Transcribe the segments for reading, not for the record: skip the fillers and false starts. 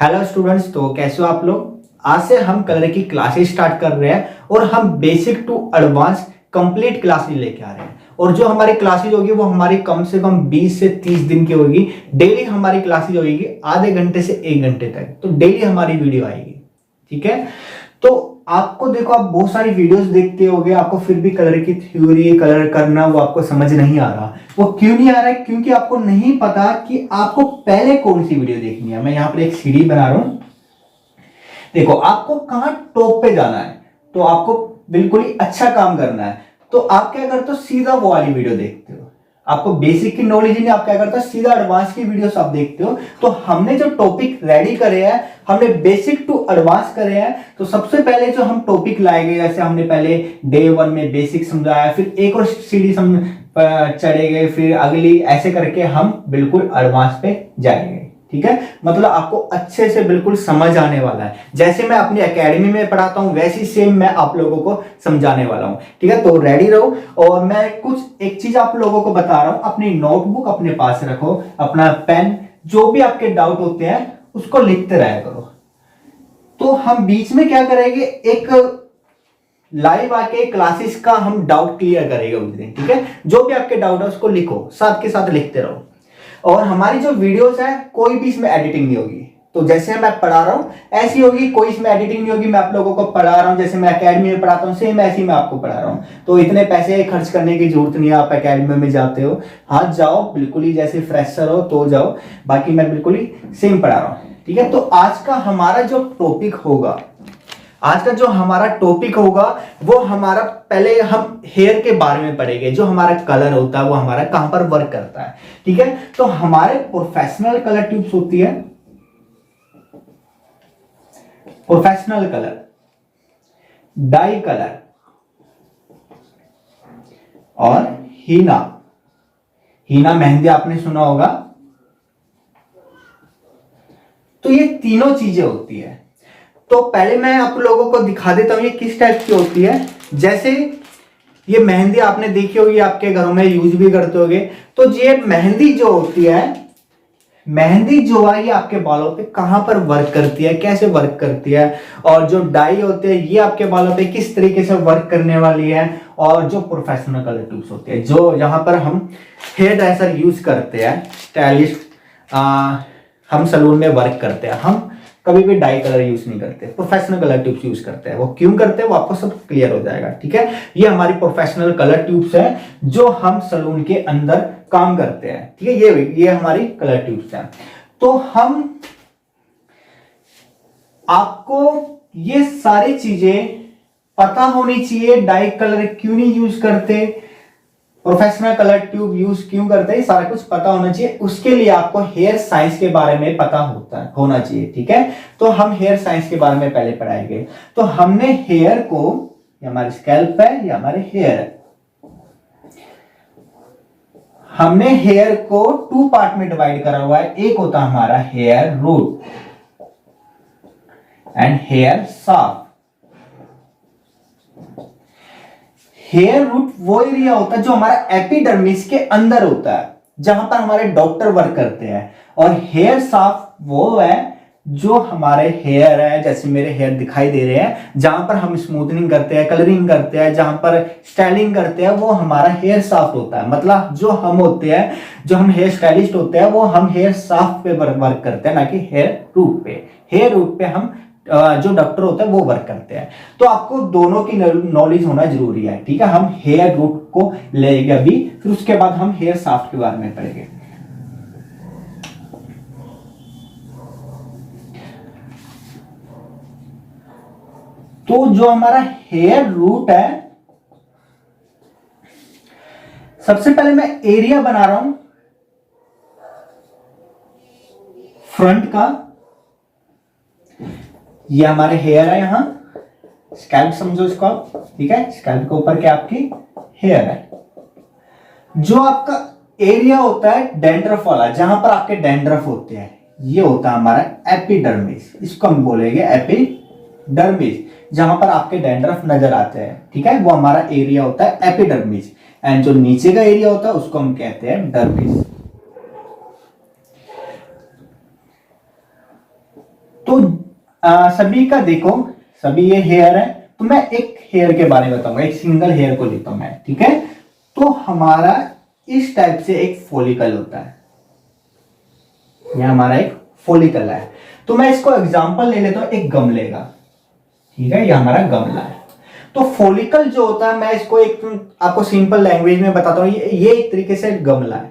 Hello students, तो कैसे हो आप लोग। आज से हम कलर की क्लासेस स्टार्ट कर रहे हैं और हम basic to advance complete classes लेके आ रहे हैं। और जो हमारी क्लासेस होगी वो हमारी कम से कम 20 से 30 दिन की होगी। डेली हमारी क्लासेस होगी आधे घंटे से 1 घंटे तक, तो डेली हमारी वीडियो आएगी। ठीक है, तो आपको देखो, आप बहुत सारी वीडियोस देखते होगे, आपको फिर भी कलर की थ्योरी, कलर करना वो आपको समझ नहीं आ रहा। वो क्यों नहीं आ रहा है? क्योंकि आपको नहीं पता कि आपको पहले कौन सी वीडियो देखनी है। मैं यहाँ पर एक सीढ़ी बना रहा हूं। देखो, आपको कहां टॉप पे जाना है, तो आपको बिल्कुल ही अच्छा काम करना है। तो आप क्या करते हो, सीधा वो वाली वीडियो देखते हो। आपको बेसिक की नॉलेज नहीं, आप क्या करते हो, सीधा एडवांस की वीडियोस आप देखते हो। तो हमने जो टॉपिक रेडी करे हैं, हमने बेसिक टू एडवांस करे हैं। तो सबसे पहले जो हम टॉपिक लाएंगे, जैसे हमने पहले डे 1 में बेसिक समझाया, फिर एक और सीढ़ी चढ़े गए, फिर अगली, ऐसे करके हम बिल्कुल एडवांस पे जाएंगे। ठीक है, मतलब आपको अच्छे से बिल्कुल समझ आने वाला है। जैसे मैं अपनी एकेडमी में पढ़ाता हूं वैसी सेम मैं आप लोगों को समझाने वाला हूं। ठीक है, तो रेडी रहो। और मैं कुछ एक चीज आप लोगों को बता रहा हूं, अपनी नोटबुक अपने पास रखो, अपना पेन, जो भी आपके डाउट होते हैं उसको लिखते रहा करो। तो हम बीच में क्या करेंगे, एक लाइव आके क्लासेस का हम डाउट क्लियर करेंगे उस दिन। ठीक है, जो भी आपके डाउट है उसको लिखो, साथ के साथ लिखते रहो। और हमारी जो वीडियोस है, कोई भी इसमें एडिटिंग नहीं होगी। तो जैसे मैं पढ़ा रहा हूं ऐसी होगी, कोई इसमें एडिटिंग नहीं होगी। मैं आप लोगों को पढ़ा रहा हूं जैसे मैं एकेडमी में पढ़ाता हूं, सेम ऐसे ही मैं आपको पढ़ा रहा हूं। तो इतने पैसे खर्च करने की जरूरत नहीं है। आप एकेडमी में जाते हो, हाँ जाओ, बिल्कुल ही जैसे फ्रेशर हो तो जाओ, बाकी मैं बिल्कुल ही सेम पढ़ा रहा हूं। ठीक है, तो आज का हमारा जो टॉपिक होगा, वो हमारा, पहले हम हेयर के बारे में पढ़ेंगे। जो हमारा कलर होता है वो हमारा कहां पर वर्क करता है। ठीक है, तो हमारे प्रोफेशनल कलर ट्यूब्स होती है, प्रोफेशनल कलर, डाई कलर और हीना। हीना मेहंदी आपने सुना होगा। तो ये तीनों चीजें होती है। तो पहले मैं आप लोगों को दिखा देता हूं ये किस टाइप की होती है। जैसे ये मेहंदी आपने देखी होगी, आपके घरों में यूज भी करते होगे। तो ये मेहंदी जो होती है, मेहंदी जो है ये आपके बालों पे कहां पर वर्क करती है, कैसे वर्क करती है। और जो डाई होते हैं ये आपके बालों पे किस तरीके से वर्क करने वाली है। और जो प्रोफेशनल कलर ट्यूब्स होते हैं, जो यहां पर हम हेयर ड्रेसर यूज करते हैं, स्टाइलिस्ट, हम सलून में वर्क करते हैं, हम कभी भी डाई कलर यूज नहीं करते, प्रोफेशनल कलर ट्यूब्स यूज करते हैं। वो क्यों करते हैं वो आपको सब क्लियर हो जाएगा। ठीक है, ये हमारी प्रोफेशनल कलर ट्यूब्स है जो हम सलून के अंदर काम करते हैं। ठीक है, ये हमारी कलर ट्यूब्स हैं। तो हम आपको ये सारी चीजें पता होनी चाहिए। डाई कलर क्यों नहीं यूज करते, प्रोफेशनल कलर ट्यूब यूज क्यों करते हैं, सारा कुछ पता होना चाहिए। उसके लिए आपको हेयर साइंस के बारे में पता होना चाहिए। ठीक है, तो हम हेयर साइंस के बारे में पहले पढ़ाएंगे। तो हमने हेयर को, ये हमारे स्कैल्प है, ये हमारे हेयर है, हमने हेयर को 2 पार्ट में डिवाइड करा हुआ है। एक होता है हमारा hair root and hair shaft. Hair root area एरिया होता है जो हमारा एपिडर्मिस के अंदर होता है, जहां पर हमारे डॉक्टर वर्क करते हैं। और हेयर शाफ्ट वो है जो हमारे हेयर है, जैसे मेरे हेयर दिखाई दे रहे हैं, जहां पर हम स्मूथनिंग करते हैं, कलरिंग करते हैं, जहां पर स्टाइलिंग करते हैं, वो हमारा हेयर शाफ्ट होता है। मतलब जो हम होते हैं, जो हम हेयर स्टाइलिस्ट होते हैं, वो हम हेयर शाफ्ट पे वर्क करते हैं, ना कि हेयर रूट पे। हेयर रूट पे हम जो डॉक्टर होता है वो वर्क करते हैं। तो आपको दोनों की नॉलेज होना जरूरी है। ठीक है, हम हेयर रूट को लेंगे अभी, फिर उसके बाद हम हेयर शाफ्ट के बारे में पढ़ेंगे। तो जो हमारा हेयर रूट है, सबसे पहले मैं एरिया बना रहा हूं फ्रंट का। ये हमारे हेयर है, यहां स्कैल्प समझो इसको आप। ठीक है, स्कैल्प के ऊपर क्या आपकी हेयर है। जो आपका एरिया होता है डैंड्रफ वाला, जहां पर आपके डैंड्रफ होते हैं, ये होता है हमारा एपिडर्मिस। इसको हम बोलेंगे एपिडर्मिस, जहां पर आपके डैंड्रफ नजर आते हैं। ठीक है, वो हमारा एरिया होता है एपिडर्मिस। एंड जो नीचे का एरिया होता है उसको हम कहते हैं डर्मिस। तो सभी का देखो, सभी ये हेयर है, तो मैं एक हेयर के बारे में बताऊंगा, एक सिंगल हेयर को लेता हूं मैं, ठीक है। तो हमारा इस टाइप से एक फॉलिकल होता है, यह हमारा एक फॉलिकल है। तो मैं इसको एग्जांपल ले लेता हूं एक गमले का, ठीक है, यह हमारा गमला है। तो फॉलिकल जो होता है, मैं इसको एक आपको सिंपल लैंग्वेज में बताता हूं, ये एक तरीके से गमला है,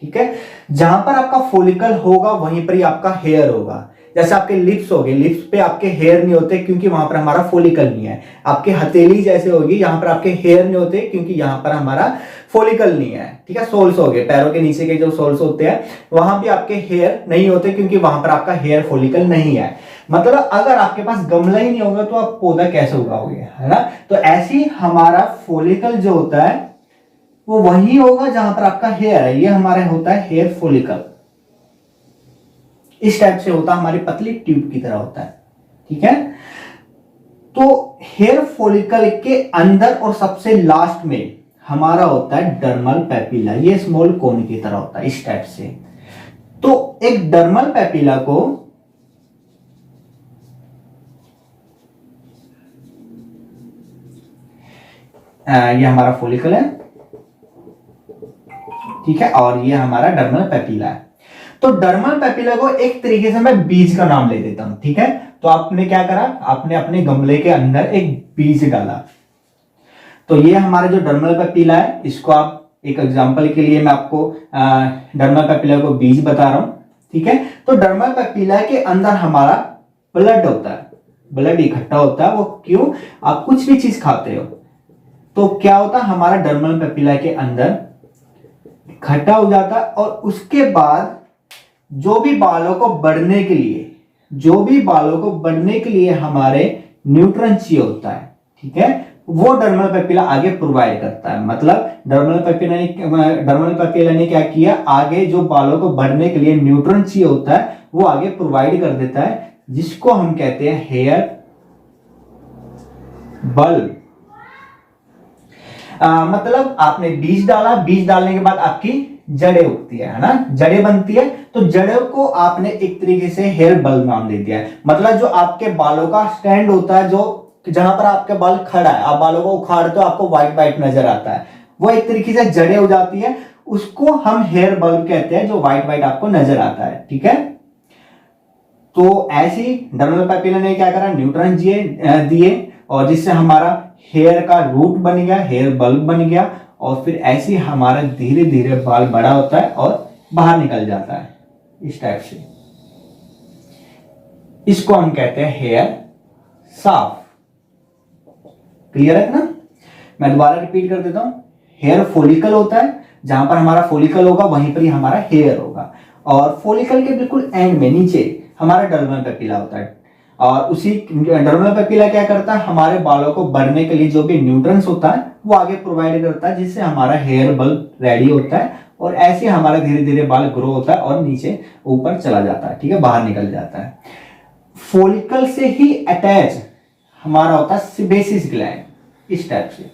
ठीक है। जहां पर आपका फॉलिकल होगा वहीं पर ही आपका हेयर होगा। जैसे आपके लिप्स हो गए, लिप्स पे आपके हेयर नहीं होते क्योंकि वहां पर हमारा फॉलिकल नहीं है। आपके हथेली जैसे होगी, यहां पर आपके हेयर नहीं होते क्योंकि यहां पर हमारा फॉलिकल नहीं है, ठीक है। सोल्स हो गए, पैरों के नीचे के जो सोल्स होते हैं वहां भी आपके हेयर नहीं होते क्योंकि वहां पर आपका हेयर फॉलिकल नहीं है। मतलब अगर आपके पास गमला ही नहीं होगा तो आप पौधा कैसे उगाओगे, है ना। तो ऐसे ही हमारा फॉलिकल जो होता है वो वही होगा जहां पर आपका हेयर है। ये हमारा होता है हेयर फॉलिकल, इस टाइप से होता है, हमारी पतली ट्यूब की तरह होता है, ठीक है। तो हेयर फॉलिकल के अंदर और सबसे लास्ट में हमारा होता है डर्मल पेपिला, ये स्मॉल कोन की तरह होता है, इस टाइप से। तो एक डर्मल पेपिला को ये हमारा फॉलिकल है, ठीक है, और ये हमारा डर्मल पेपिला है। तो डर्मल पेपिला को एक तरीके से मैं बीज का नाम ले देता हूं, ठीक है। तो आपने क्या करा, आपने अपने गमले के अंदर एक बीज डाला। तो ये हमारा जो डर्मल पेपिला है, इसको आप एक एग्जांपल के लिए मैं आपको डर्मल पेपिला को बीज बता रहा हूं, ठीक है। तो डर्मल पेपिला के अंदर हमारा ब्लड होता है, ब्लड इकट्ठा होता है। वो क्यों, आप कुछ भी चीज खाते हो तो क्या होता है, हमारा डर्मल पेपिला के अंदर इकट्ठा हो जाता है, और उसके बाद जो भी बालों को बढ़ने के लिए, जो भी बालों को बढ़ने के लिए हमारे न्यूट्रन चाहिए होता है, ठीक है, वो डर्मल पेपिला आगे प्रोवाइड करता है। मतलब डर्मल पेपिला ने क्या किया, आगे जो बालों को बढ़ने के लिए न्यूट्रन चाहिए होता है वो आगे प्रोवाइड कर देता है, जिसको हम कहते हैं हेयर बल्ब। मतलब आपने बीज डाला, बीज डालने के बाद आपकी जड़ें उगती है ना, जड़ें बनती है। तो जड़ों को आपने एक तरीके से हेयर बल्ब नाम दे दिया है। मतलब जो आपके बालों का स्टैंड होता है, जो जहां पर आपके बाल खड़ा है, आप बालों को उखाड़ते हो आपको व्हाइट व्हाइट नजर आता है, वो एक तरीके से जड़ें हो जाती है, उसको हम हेयर बल्ब कहते हैं, जो व्हाइट व्हाइट आपको नजर आता है, ठीक है। तो ऐसे ही डर्मल पेपिला ने क्या करा, न्यूट्रन दिए, और जिससे हमारा हेयर का रूट बन गया, हेयर बल्ब बन गया, और फिर ऐसे ही हमारा धीरे धीरे बाल बड़ा होता है और बाहर निकल जाता है, इस टाइप से। इसको हम कहते हैं हेयर साफ। क्लियर है ना। मैं दोबारा रिपीट कर देता हूं, हेयर फॉलिकल होता है, जहां पर हमारा फॉलिकल होगा वहीं पर ही हमारा हेयर होगा, और फॉलिकल के बिल्कुल एंड में नीचे हमारा डर्मल पेपिला होता है, और उसी डर्मल पेपिला क्या करता है, हमारे बालों को बढ़ने के लिए जो भी न्यूट्रंस होता है वो आगे प्रोवाइड करता है, जिससे हमारा हेयर बल्ब रेडी होता है, और ऐसे हमारा धीरे धीरे बाल ग्रो होता है और नीचे ऊपर चला जाता है, ठीक है, बाहर निकल जाता है। फॉलिकल से ही अटैच हमारा होता है सेबेसिस ग्लैंड, इस टाइप से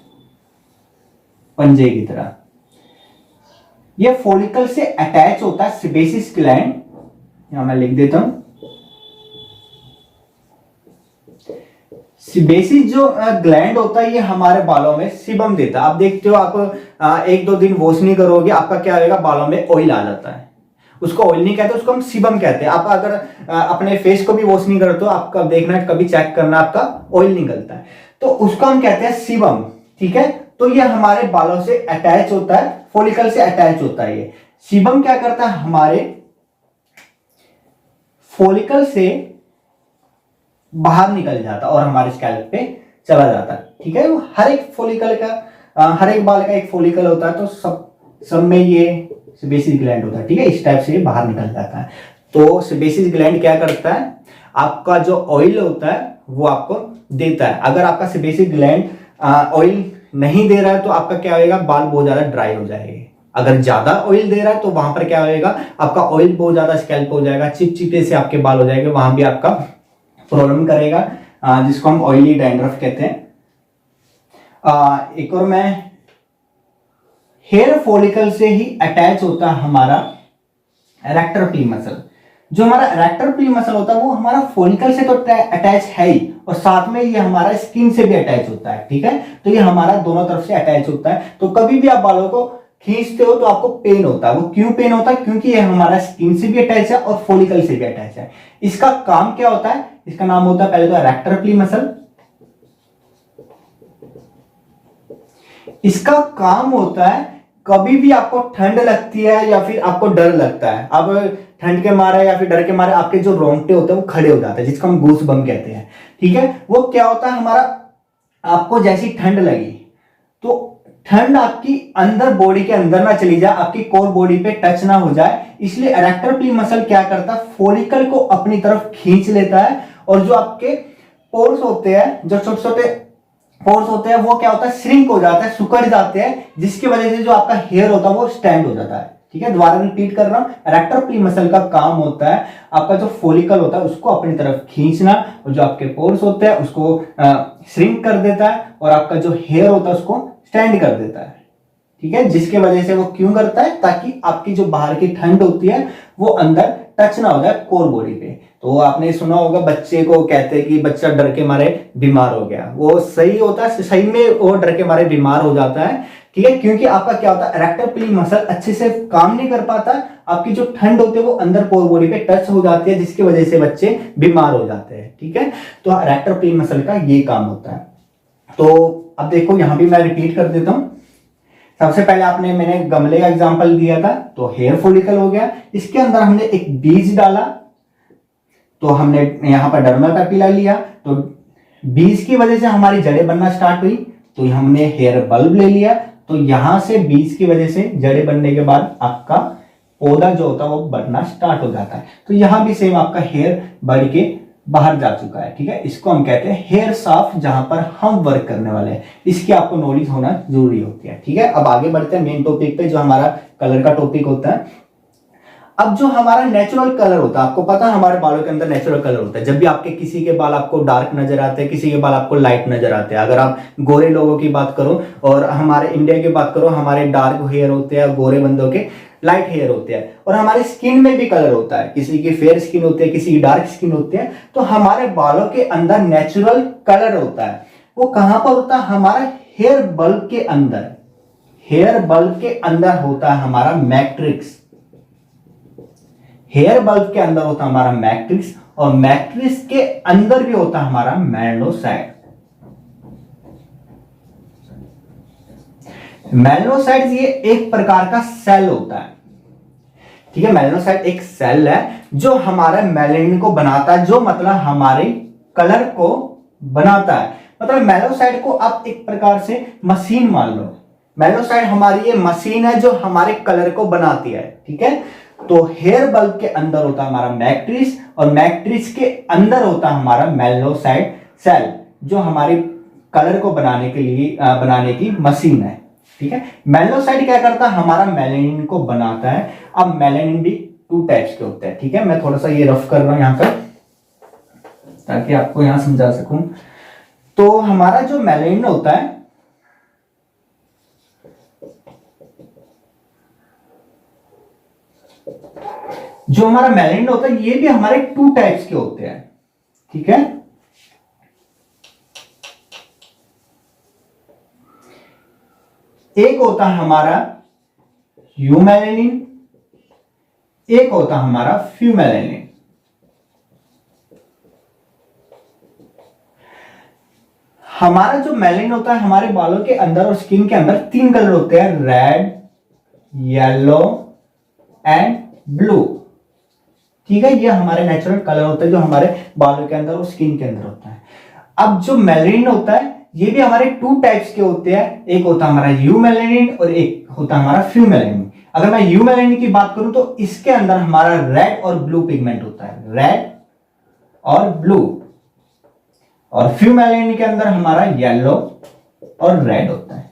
पंजे की तरह। ये फॉलिकल से अटैच होता है सेबेसिस ग्लैंड, यहां मैं लिख देता हूं। सेबेसिस जो ग्लैंड होता है ये हमारे बालों में सीबम देता है। आप देखते हो, आप एक दो दिन वॉश नहीं करोगे, आपका क्या होगा, बालों में ऑयल आ जाता है। उसको ऑयल नहीं कहते, उसको हम सीबम कहते हैं। आप अगर अपने फेस को भी वॉश नहीं करते हो, आपका देखना, कभी चेक करना, आपका ऑयल निकलता है, तो उसको हम कहते हैं सीबम, ठीक है। तो ये हमारे बालों से अटैच होता है, फॉलिकल से अटैच होता है। ये सीबम क्या करता है, हमारे फॉलिकल से बाहर निकल जाता और हमारे स्कैल्प पे चला जाता है, ठीक है। हर एक फॉलिकल का हर एक बाल का एक फॉलिकल होता है, तो सब में ये सेबेसिस ग्लैंड होता है, ठीक है, इस टाइप से बाहर निकल जाता है। तो सेबेसिस ग्लैंड क्या करता है, आपका जो ऑयल होता है वो आपको देता है। अगर आपका सेबेसिस ग्लैंड ऑयल नहीं दे रहा है तो आपका क्या होगा, बाल बहुत ज्यादा ड्राई हो जाएंगे। अगर ज्यादा ऑयल दे रहा है तो वहां पर क्या होगा, आपका ऑयल बहुत ज्यादा स्कैल्प हो जाएगा, चिपचिपे से आपके बाल हो जाएंगे, वहां भी आपका प्रॉब्लम करेगा, जिसको हम ऑयली डैंड्रफ कहते हैं। एक और मैं, हेयर फॉलिकल से ही अटैच होता है हमारा एरेक्टर पी मसल। जो हमारा इरेक्टर प्ली मसल होता है वो हमारा फॉलिकल से तो अटैच है ही, और साथ में ये हमारा स्किन से भी अटैच होता है, ठीक है। तो ये हमारा दोनों तरफ से अटैच होता है। तो कभी भी आप बालों को खींचते हो तो आपको पेन होता है। वो क्यों पेन होता है? क्योंकि ये हमारा स्किन से भी अटैच है और फॉलिकल से भी अटैच है। इसका काम क्या होता है? इसका नाम होता है पहले तो इरेक्टर प्ली मसल। इसका काम होता है कभी भी आपको ठंड लगती है या फिर आपको डर लगता है, अब ठंड के मारे या फिर डर के मारे आपके जो रोंगटे होते हैं वो खड़े हो जाते हैं, जिसको हम गूस बम कहते हैं, ठीक है। वो क्या होता है हमारा, आपको जैसी ठंड लगी तो ठंड आपकी अंदर बॉडी के अंदर ना चली जाए, आपकी कोर बॉडी पे टच ना हो जाए, इसलिए इरेक्टर प्ली मसल क्या करता है, फॉलिकल को अपनी तरफ खींच लेता है, और जो आपके पोर्स होते हैं, जो छोटे छोटे पोर्स होते हैं, वो क्या होता है, श्रिंक हो जाता है, सुकड़ जाते हैं, जिसकी वजह से जो आपका हेयर होता है वो स्टैंड हो जाता है, ठीक है। दोबारा रिपीट कर रहा हूं, इरेक्टर प्ली मसल का काम होता है आपका जो फॉलिकल होता है उसको अपनी तरफ खींचना, और जो आपके पोर्स होते हैं उसको श्रिंक कर देता है, और आपका जो हेयर होता है उसको स्टैंड कर देता है, ठीक है। जिसके वजह से वो क्यों करता है, ताकि आपकी जो बाहर की ठंड होती है वो अंदर टच ना हो जाए कोर बॉडी पे। तो आपने सुना होगा बच्चे को कहते हैं कि बच्चा डर के मारे बीमार हो गया, वो सही होता है, सही में वो डर के मारे बीमार हो जाता है, ठीक है। क्योंकि आपका क्या होता है, इरेक्टर प्ली मसल अच्छे से काम नहीं कर पाता, आपकी जो ठंड होती है वो अंदर कोर बॉडी पे टच हो जाती है, जिसकी वजह से बच्चे बीमार हो जाते हैं, ठीक है। तो इरेक्टर प्ली मसल का ये काम होता है। तो अब देखो यहां भी मैं रिपीट कर देता हूं। सबसे पहले मैंने गमले का एग्जांपल दिया था, तो हेयर फॉलिकल हो गया, इसके अंदर हमने एक बीज डाला, तो हमने यहां पर डर्मा पेपिला लिया, तो बीज की वजह से हमारी जड़ें बनना स्टार्ट हुई, तो हमने हेयर बल्ब ले लिया, तो यहां से बीज की वजह से जड़ें बनने के बाद आपका पौधा जो होता है वो बढ़ना स्टार्ट हो जाता है। तो यहां भी सेम आपका हेयर बढ़ के बाहर जा चुका है, ठीक है। इसको हम कहते हैं हेयर शाफ्ट, जहां पर हम वर्क करने वाले हैं। इसकी आपको नॉलेज होना जरूरी होती है, ठीक है। अब आगे बढ़ते हैं मेन टॉपिक पे, जो हमारा कलर का टॉपिक होता है। अब जो हमारा नेचुरल कलर होता है, आपको पता है हमारे बालों के अंदर नेचुरल कलर होता है। जब भी आपके किसी के बाल आपको डार्क नजर आते हैं, किसी के बाल आपको लाइट नजर आते हैं। अगर आप गोरे लोगों की बात करो और हमारे इंडिया की बात करो, हमारे डार्क हेयर होते हैं, गोरे बंदों के लाइट हेयर होते हैं, और हमारी स्किन में भी कलर होता है, किसी की फेयर स्किन होती है, किसी की डार्क स्किन होती है। तो हमारे बालों के अंदर नेचुरल कलर होता है, वो कहां पर होता है, हमारा हेयर बल्ब के अंदर। हेयर बल्ब के अंदर होता है हमारा मैट्रिक्स, हेयर बल्ब के अंदर होता है हमारा मैट्रिक्स, और मैट्रिक्स के अंदर भी होता है हमारा मेलनोसाइट। मेलनोसाइट्स ये एक प्रकार का सेल होता है, ठीक है। मेलनोसाइट एक सेल है जो हमारे मेलेनिन को बनाता है, जो मतलब हमारे कलर को बनाता है। मतलब मेलनोसाइट को आप एक प्रकार से मशीन मान लो। मेलनोसाइट हमारी ये मशीन है जो हमारे कलर को बनाती है, ठीक है। तो हेयर बल्ब के अंदर होता है हमारा मैट्रिक्स, और मैट्रिक्स के अंदर होता है हमारा मेलनोसाइट सेल, जो हमारे कलर को बनाने के लिए बनाने की मशीन है, ठीक है। मेलनोसाइट क्या करता है, हमारा मेलेनिन को बनाता है। अब मेलेनिन भी 2 टाइप्स के होते हैं, ठीक है। मैं थोड़ा सा ये रफ कर रहा हूं यहां पर ताकि आपको यहां समझा सकूं। तो हमारा जो मेलेनिन होता है, जो हमारा मेलेनिन होता है, ये भी हमारे 2 टाइप्स के होते हैं, ठीक है। एक होता है हमारा यूमेलेनिन, एक होता है हमारा फ्यूमेलेनिन। हमारा जो मेलेनिन होता है, हमारे बालों के अंदर और स्किन के अंदर 3 कलर होते हैं, रेड, येलो एंड ब्लू, ठीक है। ये हमारे नेचुरल कलर होता है जो हमारे बालों के अंदर और स्किन के अंदर होता है। अब जो मेलेनिन होता है, ये भी हमारे 2 टाइप्स के होते हैं, एक होता है हमारा यू मेलेनिन और एक होता है हमारा फ्यू मेलेनिन। अगर मैं यू मेलेनिन की बात करूं तो इसके अंदर हमारा रेड और ब्लू पिगमेंट होता है, रेड और ब्लू, और फ्यू मेलेनिन के अंदर हमारा येलो और रेड होता है।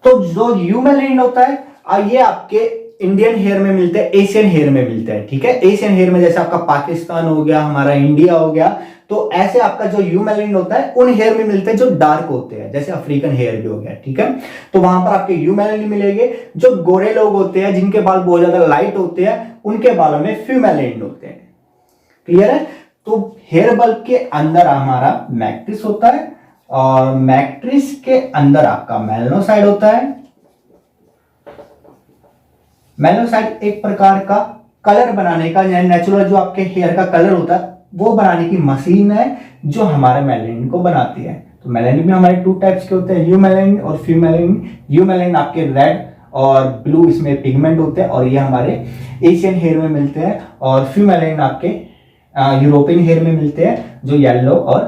तो जो यू मेलेनिन होता है, ये आपके इंडियन हेयर में मिलते हैं, एशियन हेयर में मिलते हैं, ठीक है। एशियन हेयर में जैसे आपका पाकिस्तान हो गया, हमारा इंडिया हो गया, तो ऐसे आपका जो यू मेलेनिन होता है उन हेयर में मिलते हैं जो डार्क होते हैं, जैसे अफ्रीकन हेयर भी हो गया, ठीक है। तो वहां पर आपके यू मेलेनिन मिलेंगे। जो गोरे लोग होते हैं, जिनके बाल बहुत ज्यादा लाइट होते हैं, उनके बालों में फ्यू मेलेनिन होते हैं, क्लियर है। तो हेयर बल्ब के अंदर हमारा मैट्रिक्स होता है और मैट्रिक्स के अंदर आपका मेलनोसाइड होता है। मेलनोसाइड एक प्रकार का कलर बनाने का, नेचुरल जो आपके हेयर का कलर होता है वो बनाने की मशीन है जो हमारे मेलानिन को बनाती है। तो मेलानिन में हमारे 2 टाइप्स के होते हैं, यू मेलानिन और फ्यू मेलानिन। यू मेलानिन आपके रेड और ब्लू इसमें पिगमेंट होते हैं और ये हमारे एशियन हेयर में मिलते हैं, और फ्यू मेलानिन आपके यूरोपियन हेयर में मिलते हैं जो येलो और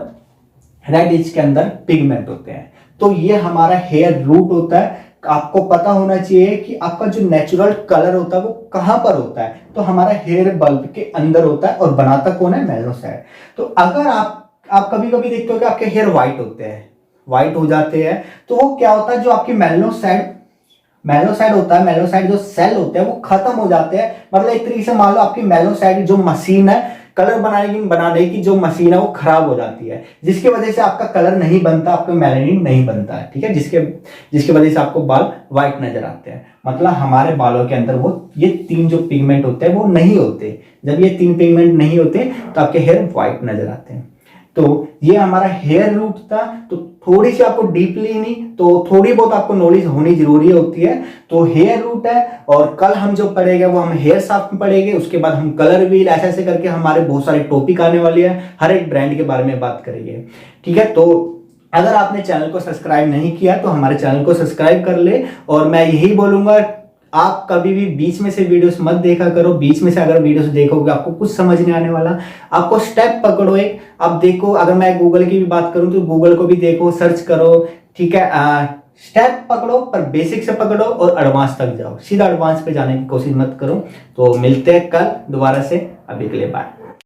रेड इसके अंदर पिगमेंट होते हैं। तो ये हमारा हेयर रूट होता है। आपको पता होना चाहिए कि आपका जो नेचुरल कलर होता है वो कहां पर होता है, तो हमारा हेयर बल्ब के अंदर होता है और बनाता कौन है, मेलनोसाइड। तो अगर आप कभी कभी देखते हो कि आपके हेयर व्हाइट होते हैं, व्हाइट हो जाते हैं, तो वो क्या होता है, जो आपकी मेलनोसाइड होता है, मेलनोसाइड जो सेल होते हैं वो खत्म हो जाते हैं। मतलब एक तरीके से मान लो आपकी मेलनोसाइड जो मशीन है, कलर बनाने की जो मशीन है वो खराब हो जाती है, जिसकी वजह से आपका कलर नहीं बनता, आपका मेलानिन नहीं बनता है, ठीक है, जिसके वजह से आपको बाल व्हाइट नजर आते हैं। मतलब हमारे बालों के अंदर वो ये 3 जो पिगमेंट होते हैं वो नहीं होते। जब ये 3 पिगमेंट नहीं होते तो आपके हेयर व्हाइट नजर आते हैं। तो ये हमारा हेयर रूट था। तो थोड़ी सी आपको डीपली नहीं तो थोड़ी बहुत आपको नॉलेज होनी जरूरी होती है। तो हेयर रूट है, और कल हम जो पढ़ेंगे वो हम हेयर शाफ्ट में पढ़ेंगे, उसके बाद हम कलर व्हील, ऐसे ऐसे करके हमारे बहुत सारे टॉपिक आने वाले हैं, हर एक ब्रांड के बारे में बात करेंगे, ठीक है। तो अगर आपने चैनल को सब्सक्राइब नहीं किया तो हमारे चैनल को सब्सक्राइब कर ले। और मैं यही बोलूंगा, आप कभी भी बीच में से वीडियोस मत देखा करो। बीच में से अगर वीडियोस देखोगे आपको कुछ समझ नहीं आने वाला। आपको स्टेप पकड़ो एक, अब देखो, अगर मैं गूगल की भी बात करूं तो गूगल को भी देखो, सर्च करो, ठीक है। स्टेप पकड़ो, पर बेसिक से पकड़ो और एडवांस तक जाओ, सीधा एडवांस पे जाने की कोशिश मत करो। तो मिलते हैं कल दोबारा से, अभी के लिए बाय।